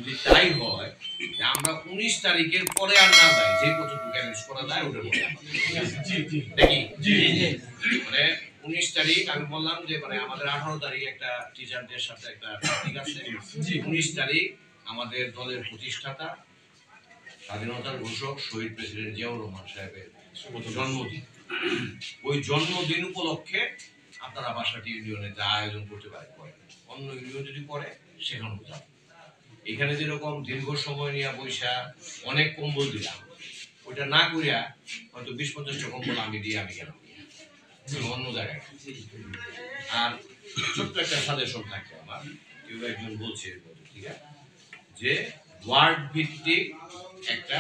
যদি তাই হয় যে আমরা 19 তারিখের পরে আর না যাই, যে কতটুকু অ্যারেঞ্জ করা যায় ওটা বলি মানে 19 তারিখ আমি বললাম যে মানে আমাদের 18 তারিখ একটা টিচারদের সাথে একটা মিটিং আছে। 19 তারিখ আমাদের দলের প্রতিষ্ঠাতা স্বাধীনতার ঘোষক শহীদ প্রেসিডেন্ট জিয়াউর রহমান সাহেবের জন্মদিন। ওই জন্মদিন উপলক্ষে আপনারা বাসাটি ইউনিয়নে যা আয়োজন করতে পারেন করেন, অন্য ইউনিয়ন যদি করে সেখানেও যান। এখানে যেরকম দীর্ঘ সময় নিয়ে বৈশা অনেক কম্বল দিলাম, ওইটা না করিয়া হয়তো 20-50টা কম্বল আমি দিয়ে আমি গেলাম অন্য জায়গায়। আর ছোট্ট একটা সাজেশন থাকে আমার, কেউ একজন বলছে ঠিক আছে যে ওয়ার্ড ভিত্তিক একটা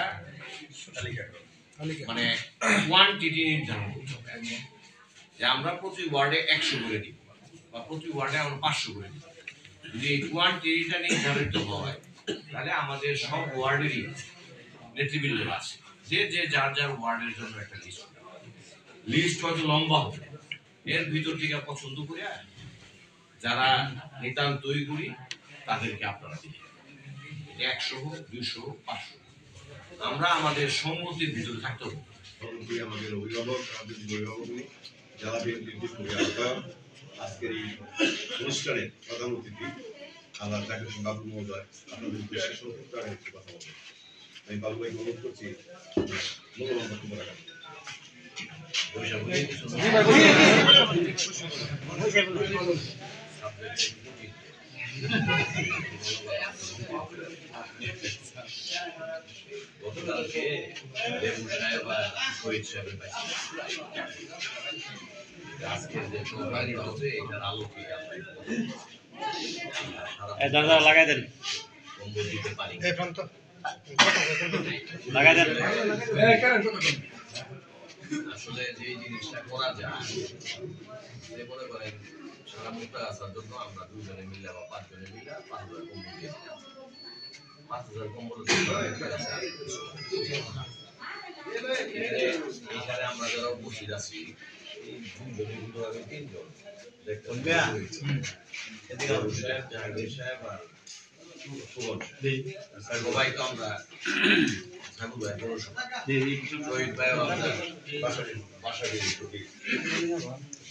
মানে কোয়ান্টিটি নির্ধারণ করতে হবে, যে আমরা প্রতি ওয়ার্ডে 100 করে দিব বা প্রতি ওয়ার্ডে আমরা 500 করে দিব। যদি এই কোয়ান্টিটিটা নির্ধারিত হয় তাহলে আমাদের সব ওয়ার্ডেরই নেতৃবৃন্দ আছে, যে যে যার যার ওয়ার্ডের জন্য একটা লিস্ট হয়তো লম্বা হবে, এর ভিতর থেকে পছন্দ করে যারা নিতান্তই করি তাদেরকে আপনারা দিবেন। 100 হোক, 200 হোক, 500, আমরা আমাদের সম্মতির ভিতরে থাকতে হবে। আমাদের অভিভাবক, আমাদের অভিভাবক যারা আজকের এই অনুষ্ঠানের প্রধান অতিথি আল্লাহ তাকে বাবু মহোদয়, আপনাদের উদ্দেশ্যে সংক্ষিপ্ত একটি কথা বলবেন। আমি বাবু ভাই অনুরোধ করছি মূল্যবান বক্তব্য রাখার। গতকালকে লেবু সাহেব আর শহীদ সাহেবের আজকের যে প্রোগ্রামটা হবে এটার আলোকে লাগাই দেন, কম্বল দিতে পারি লাগাই দেন। আসলে যে জিনিসটা করা যায়, যে মনে করেন সারা মুখটা আসার জন্য আমরা 2 জনে মিলে বা 5 জনে মিলে 5000 কম্বল দিয়ে 5000 কম্বল এইখানে আমরা যারা উপস্থিত আছি এই 2 জনের ভিতরে আমি 3 জন দেখতে সবাই তো আমরা শহীদ ভাই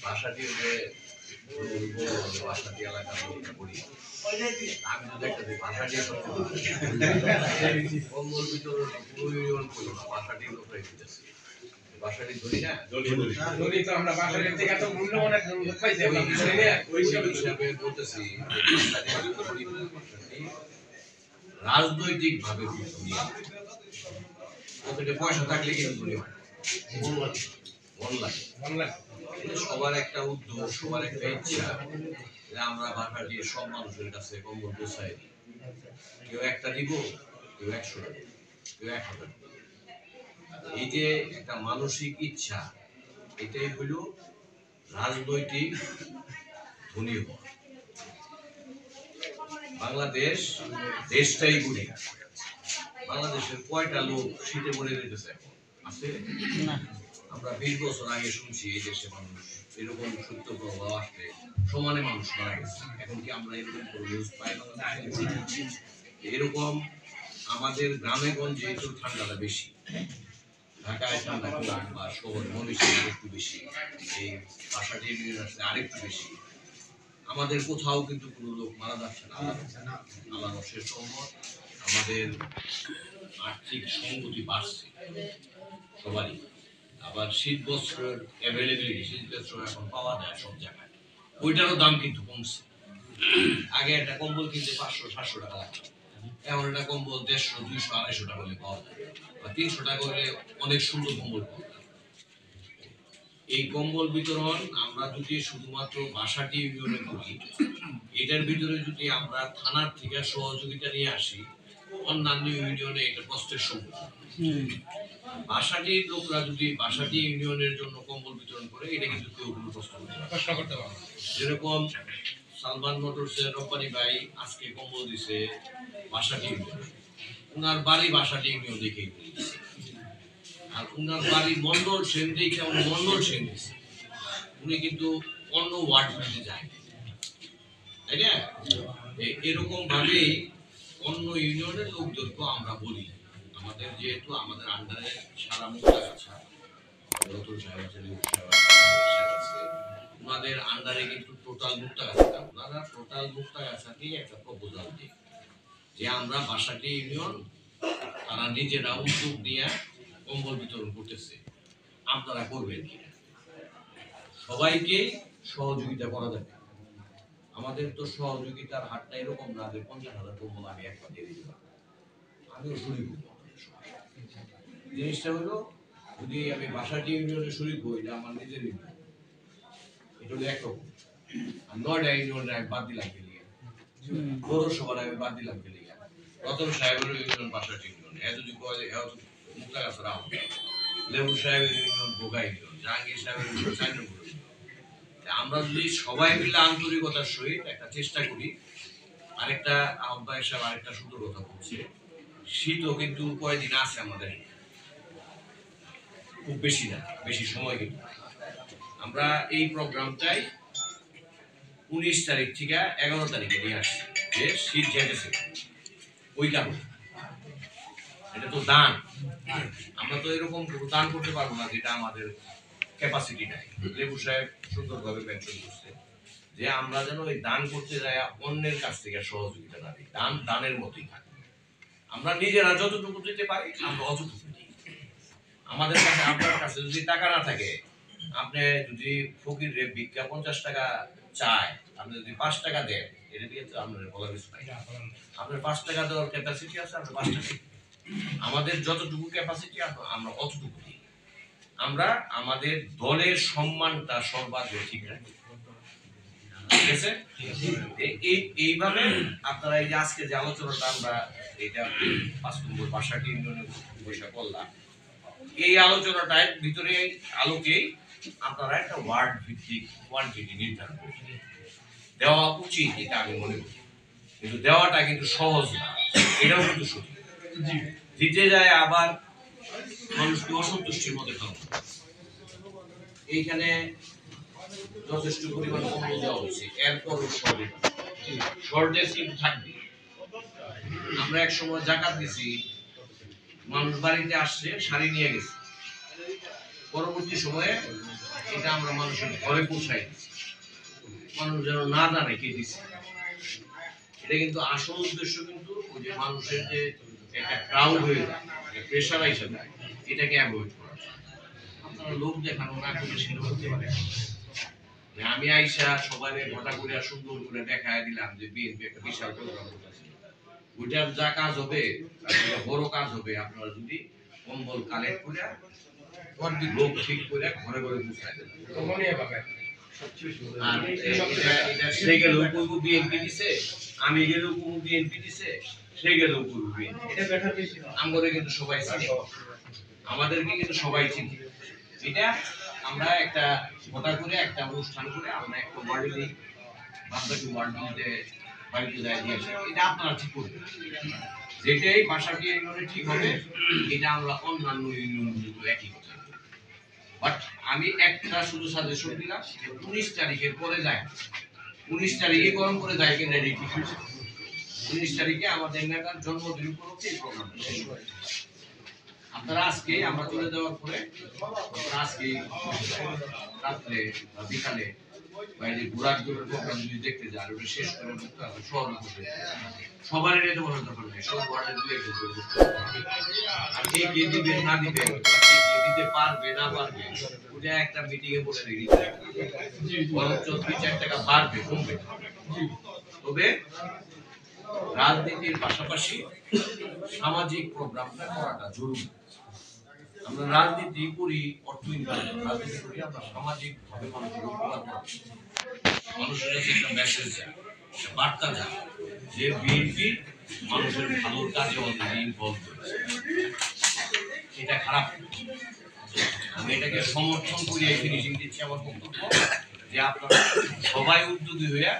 বাসাটি বাসাটি এলাকা করি আমি তো দেখতেছি ভাষাটি কম্বল ভিতরে প্রয়োজন করলো না, ভাষাটি লোকরাই দিতেছে। বাসাটি ধরি না আমরা হিসাবে বলতেছি রাজনৈতিক ভাবে পয়সা থাকলে কিন্তু ধনী হয় মন লাগে। সবার একটা উদ্যোগ, সবার একটা ইচ্ছা যে আমরা ভাষা দিয়ে সব মানুষের কাছে কম্বল পৌঁছাই দিই। কেউ একটা দিব, কেউ 100টা দিব, কেউ 1000টা দিব। এই যে একটা মানসিক ইচ্ছা, এটাই হইল রাজনৈতিক ধনী হওয়া। বাংলাদেশ দেশটাই গুলি, বাংলাদেশের কয়টা লোক শীতে মরে যেতেছে এখন আছে? আমরা 20 বছর আগে শুনছি এই দেশে মানুষ এরকম সত্য প্রভাব আসলে সমানে মানুষ মারা গেছে। এখন কি আমরা এরকম নিউজ পাই? এরকম আমাদের গ্রামে গঞ্জে একটু ঠান্ডাটা বেশি, ঢাকায় ঠান্ডা কম বা শহরে ময়মনসিংহে একটু বেশি, এই বাসাটি আরেকটু বেশি। আমাদের কোথাও কিন্তু কোনো লোক মারা যাচ্ছে না, আল্লাহর অশেষ রহমত। আমাদের আর্থিক সংগতি বাড়ছে সবারই। আবার শীত বস্ত্রের অ্যাভেলেবিলিটি, শীত বস্ত্র এখন পাওয়া যায় সব জায়গায়, ওইটারও দাম কিন্তু কমছে। আগে একটা কম্বল কিনতে 500-700 টাকা লাগতো, এখন একটা কম্বল 150-200-250 টাকা হলে পাওয়া যায়, বা 300 টাকা হলে অনেক সুন্দর কম্বল পাওয়া যায়। এই কম্বল বিতরণ আমরা যদি শুধুমাত্র বাসাটি ইউনিয়নে করি, এটার ভিতরে যদি আমরা থানার থেকে সহযোগিতা নিয়ে আসি, অন্যান্য ইউনিয়নে এটা কষ্টের সম্মুখীন। বাসাটির লোকরা যদি বাসাটি ইউনিয়নের জন্য কম্বল বিতরণ করে, এটা কিন্তু কেউ কোনো কষ্ট করতে পারে। যেরকম সালমান মোটরসের রব্বানি ভাই আজকে কম্বল দিছে বাসাটি ইউনিয়ন, ওনার বাড়ি বাসাটি ইউনিয়ন দেখেই দিচ্ছে, আর ওনার বাড়ি মন্ডল সেন দেখে মন্ডল সেন দিচ্ছে, উনি কিন্তু অন্য ওয়ার্ড মিলে যায়, তাই না? এরকম ভাবেই অন্য ইউনিয়নের লোকদেরকেও আমরা বলি, আমাদের যেহেতু আমাদের আন্ডারে সারা মুক্তাগাছা রতন সাহেব আছে, লিপু সাহেব আছে, ওনাদের আন্ডারে কিন্তু টোটাল মুক্তাগাছা, ওনারা টোটাল মুক্তাগাছাকেই একটা প্রপোজাল দিই যে আমরা বাসাটি ইউনিয়ন তারা নিজেরা উদ্যোগ নিয়ে কম্বল বিতরণ করতেছে, আপনারা করবেন কিনা, সবাইকে সহযোগিতা করা যাবে। আমাদের তো সহযোগিতার হারটা এরকম না যে 50,000 কম্বল আমি একবার দিয়ে দিতে পারবো, আমিও শরীর হবো। জিনিসটা হলো যদি আমি বাসাটি ইউনিয়নে শরীর হই, এটা আমার নিজের ইউনিয়ন, এটা হলো একরকম। আর 9টা ইউনিয়নে আমি বাদ দিলাম গেলিয়া, পৌরসভার আমি বাদ দিলাম গেলিয়া, রতন সাহেবের ইউনিয়ন বাসাটি ইউনিয়ন, মুক্তাগাছার আহ্বান, লেবু সাহেবের ইউনিয়ন বোগা ইউনিয়ন, জাহাঙ্গীর সাহেবের ইউনিয়ন চাইনপুর। আমরা যদি সবাই মিলে আন্তরিকতার সহিত একটা চেষ্টা করি, আরেকটা আহ্বায়ক সাহেব আরেকটা সুন্দর কথা বলছে, শীতও কিন্তু কয়েকদিন আছে আমাদের, খুব বেশি না, বেশি সময় কিন্তু। আমরা এই প্রোগ্রামটাই 19 তারিখ থেকে 11 তারিখে নিয়ে আসছি, যে শীত যেতেছে ওই কারণে। এটা তো দান, আমরা তো এরকম দান করতে পারবো না যেটা আমাদের ক্যাপাসিটি নাই। লেবু সাহেব সুন্দরভাবে মেনশন করছে যে আমরা যেন ওই দান করতে যাই অন্যের কাছ থেকে সহযোগিতা না দিই, দান দানের মতোই থাকে। আমরা নিজেরা যতটুকু দিতে পারি আমরা অতটুকু দিই। আমাদের কাছে, আপনার কাছে যদি টাকা না থাকে, আপনি যদি ফকির রে ভিক্ষা 50 টাকা চায়, আপনি যদি 5 টাকা দেন, এটা দিয়ে তো আপনার বলা কিছু নাই। আপনার 5 টাকা দেওয়ার ক্যাপাসিটি আছে, আপনার 5 টাকা, আমাদের যতটুকু ক্যাপাসিটি আমরা অতটুকু দিই। আমরা আমাদের দলের সম্মানটা সর্বাগ্রে ঠিক রাখি, ঠিক আছে? এইভাবে আপনারা এই যে আজকে যে আলোচনাটা আমরা এটা 5 নম্বর বাসাটি ইউনিয়নে বসে করলাম, এই আলোচনাটার ভিতরে আলোকেই আপনারা একটা ওয়ার্ড ভিত্তিক কোয়ান্টিটি নির্ধারণ করবেন, দেওয়া উচিত, এটা আমি মনে করি। কিন্তু দেওয়াটা কিন্তু সহজ না, এটাও কিন্তু সত্যি। দিতে যায় আবার মানুষকে অসন্তুষ্টির মধ্যে ফেলবে। এইখানে যথেষ্ট পরিমাণ কম্বল দেওয়া হচ্ছে, এরপরও শর্টেজ কিন্তু থাকবে। আমরা এক সময় জাকাত দিছি, মানুষ বাড়িতে আসছে, শাড়ি নিয়ে গেছে, পরবর্তী সময়ে এটা আমরা মানুষের ঘরে পৌঁছাই দিচ্ছি, মানুষ যেন না জানে কে দিচ্ছে। এটা কিন্তু আসল উদ্দেশ্য কিন্তু ওই যে মানুষের যে একটা ক্রাউড হয়ে যায়, প্রেশারাইজ হয়ে যায়, এটাকে অ্যাভয়েড করা। আপনারা লোক দেখানো না করে সেটা হতে পারে। আমি আইসা সবাই ঘটা করে সুন্দর করে দেখায় দিলাম যে বিএনপি একটা বিশাল প্রোগ্রাম করতেছে, ওইটার যা কাজ হবে, বড় কাজ হবে, আপনারা যদি কম্বল কালেক্ট করে লোক ঠিক করে ঘরে ঘরে পৌঁছায় দেন। সে গেল বিএনপি দিছে, আমি গেলেও বিএনপি দিছে, সে গেলেও বিএনপি, আমরা কিন্তু সবাই চিনি, আমাদেরকে কিন্তু সবাই চিনি। এটা আমরা একটা ঘটা করে একটা অনুষ্ঠান করে আমরা একটা ওয়ার্ডে দিই, বাকি ওয়ার্ডগুলিতে বাড়িতে যায় দিয়ে আসি, এটা আপনারা ঠিক করবেন। যেটাই বাসাটি ইউনিয়নে ঠিক হবে, এটা আমরা অন্যান্য ইউনিয়নগুলো একই কথা। বাট আমি একটা শুধু সাজেশন দিলাম, 19 তারিখের পরে যায়, 19 তারিখে গরম করে যায় কিনা রেডি, 19 তারিখে আমাদের নেতার জন্মদিন উপলক্ষে এই প্রোগ্রামটা শেষ হয়। আপনারা আজকে আমরা চলে যাওয়ার পরে আজকে রাত্রে বা বিকালে বাইরে ঘোরার প্রোগ্রাম যদি দেখতে যান, ওটা শেষ করে শহরে সবার এটা বলার দরকার নেই, সব ওয়ার্ডে দিয়ে আর কে কে দিবে না দিবে, কে কে দিতে পারবে না পারবে, ওটা একটা মিটিং এ বলে রেখে বরঞ্চ 2-4 টাকা বাড়বে কমবে। তবে রাজনীতির পাশাপাশি সামাজিক প্রোগ্রামটা করাটা জরুরি। আমরা রাজনীতি করি অর্থ ইনকাম, রাজনীতি করি আমরা সামাজিক ভাবে মানুষের উপকার করি, মানুষের কাছে একটা মেসেজ যায়, একটা বার্তা যায় যে বিএনপি মানুষের ভালোর কাজে অলরেডি ইনভলভ করেছে, এটা খারাপ। আমি এটাকে সমর্থন করি, ফিনিশিং দিচ্ছি আমার বক্তব্য যে আপনারা সবাই উদ্যোগী হয়ে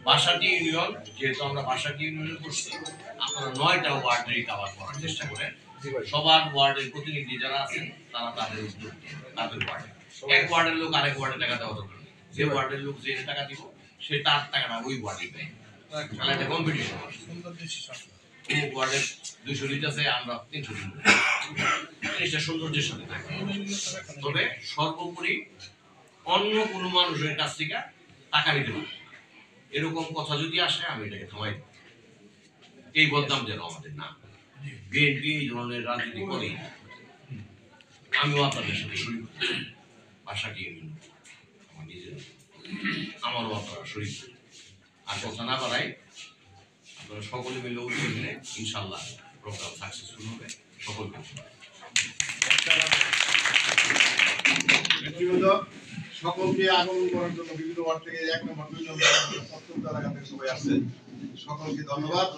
বাসাটি ইউনিয়ন, যেহেতু আমরা বাসাটি ইউনিয়নে করছি, আপনারা 9টা ওয়ার্ডেরই কভার করার চেষ্টা করেন। সবার ওয়ার্ডের প্রতিনিধি যারা আছেন তারা তাদের উদ্যোগ, তাদের ওয়ার্ডে এক ওয়ার্ডের লোক আরেক ওয়ার্ডে টাকা দেওয়া দরকার, যে ওয়ার্ডের লোক যে টাকা দিব সে তার টাকাটা ওই ওয়ার্ডে দেয়, তাহলে একটা কম্পিটিশন। অমুক ওয়ার্ডের 200 লিটার আছে, আমরা 300 লিটার, জিনিসটা সৌন্দর্যের সাথে থাকে। তবে সর্বোপরি অন্য কোনো মানুষের কাছ থেকে টাকা নিতে পারে এরকম কথা যদি আসে, আমি এটাকে থামাই দেব। এই বদনাম যেন আমাদের না। বিএনপি এই ধরনের রাজনীতি করে, আমিও আপনাদের সাথে শরীর বাসাটি আমার নিজের, আমারও আপনারা শরীর। আর কথা না বাড়াই, আপনারা সকলে মিলে উঠে মিলে ইনশাল্লাহ প্রোগ্রাম সাকসেসফুল হবে। সকলকে ব্যক্তিগত সকলকে আগমন করার জন্য বিভিন্ন ওয়ার্ড থেকে 1 নম্বর 2 নম্বর প্রত্যন্ত এলাকা থেকে সবাই আসছে, সকলকে ধন্যবাদ।